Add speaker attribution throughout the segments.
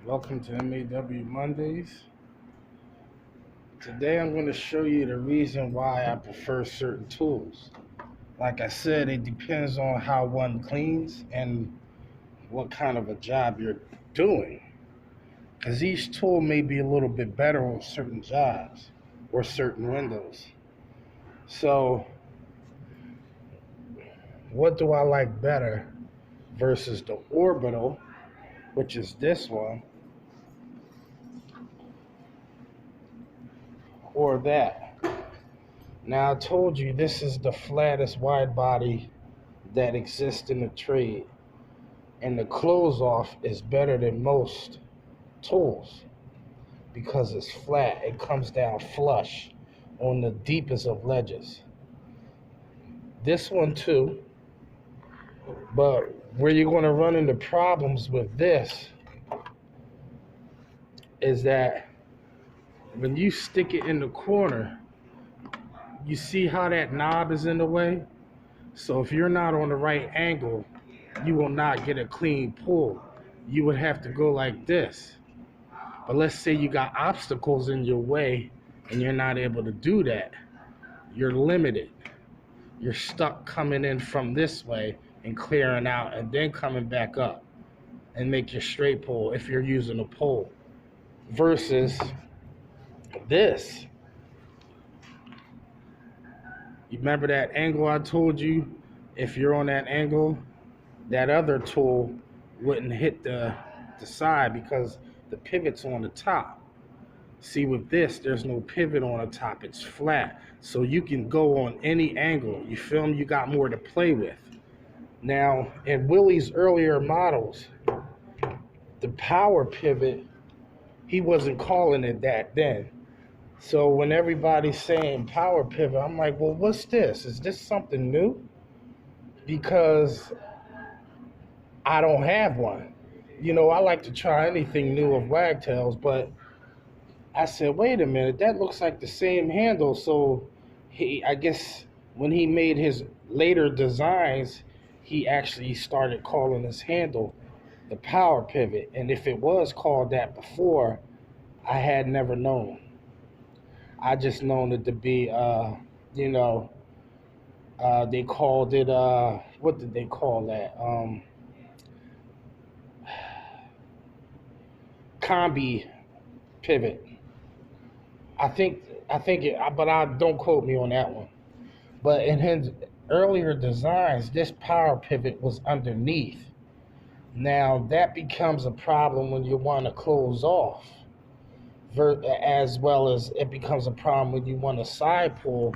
Speaker 1: Welcome to M.A.W Mondays. Today I'm going to show you the reason why I prefer certain tools. Like I said, it depends on how one cleans and what kind of a job you're doing. Because each tool may be a little bit better on certain jobs or certain windows. So, what do I like better versus the Orbital, which is this one, or that? Now, I told you this is the flattest wide body that exists in the trade, and the close off is better than most tools because it's flat. It comes down flush on the deepest of ledges. This one too, but where you're going to run into problems with this is that when you stick it in the corner, you see how that knob is in the way? So if you're not on the right angle, you will not get a clean pull. You would have to go like this. But let's say you got obstacles in your way and you're not able to do that. You're limited. You're stuck coming in from this way and clearing out and then coming back up and make your straight pull if you're using a pole. Versus this. You remember that angle I told you? If you're on that angle, that other tool wouldn't hit the side because the pivot's on the top. See, with this, there's no pivot on the top. It's flat. So you can go on any angle. You feel me? You got more to play with. Now, in Willie's earlier models, the power pivot, he wasn't calling it that then. So when everybody's saying power pivot, I'm like, well, what's this? Is this something new? Because I don't have one. I like to try anything new of Wagtails, but I said, wait a minute, that looks like the same handle. So I guess when he made his later designs, he actually started calling this handle the power pivot. And if it was called that before, I had never known. I just known it to be, they called it, what did they call that? Combi pivot. I think it, but I don't quote me on that one. But in his earlier designs, this power pivot was underneath. Now that becomes a problem when you want to close off, as well as it becomes a problem when you want to side pull,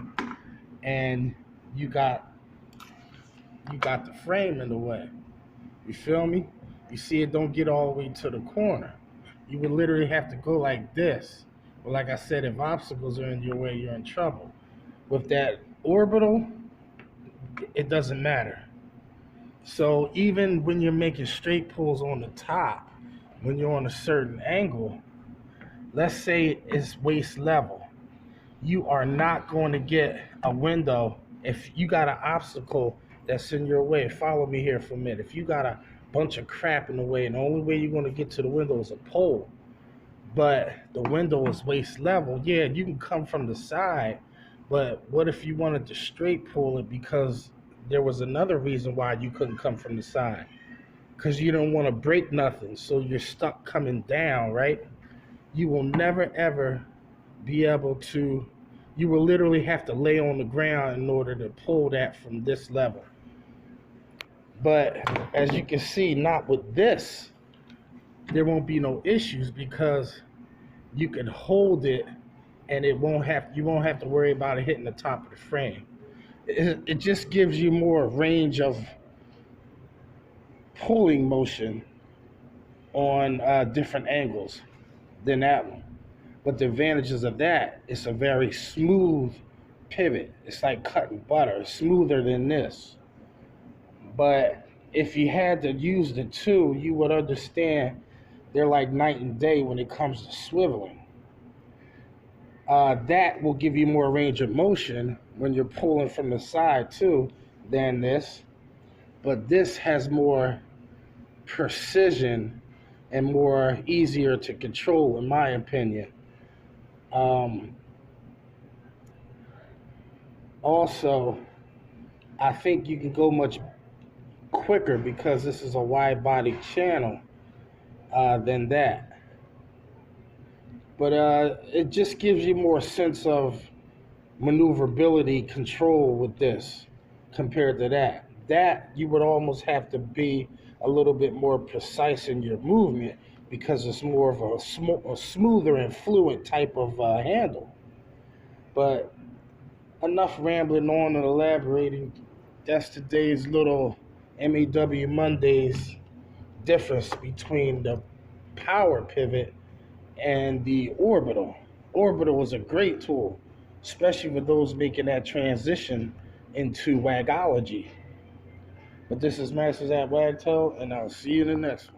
Speaker 1: and you got the frame in the way. You feel me? You see, it don't get all the way to the corner. You would literally have to go like this. But like I said, if obstacles are in your way, you're in trouble. With that Orbital, it doesn't matter. So even when you're making straight pulls on the top, when you're on a certain angle, let's say it's waist level, you are not going to get a window if you got an obstacle that's in your way. Follow me here for a minute. If you got a bunch of crap in the way and the only way you're going to get to the window is a pole, but the window is waist level, yeah, you can come from the side, but what if you wanted to straight pull it because there was another reason why you couldn't come from the side? Because you don't want to break nothing, so you're stuck coming down, right? You will never ever be able to, you will literally have to lay on the ground in order to pull that from this level. But as you can see, not with this, there won't be no issues because you can hold it and you won't have to worry about it hitting the top of the frame. It just gives you more range of pulling motion on different angles than that one. But the advantages of that, it's a very smooth pivot. It's like cutting butter, smoother than this. But if you had to use the two, you would understand they're like night and day when it comes to swiveling. That will give you more range of motion when you're pulling from the side too than this. But this has more precision and more easier to control, in my opinion. Um, Also, I think you can go much quicker because this is a wide body channel than that. But it just gives you more sense of maneuverability control with this compared to that. That you would almost have to be a little bit more precise in your movement because it's more of a smoother and fluid type of handle. But enough rambling on and elaborating. That's today's little M.A.W. Mondays difference between the power pivot and the orbital. Orbital was a great tool, especially for those making that transition into wagology. But this is Masters at Wagtail, and I'll see you in the next one.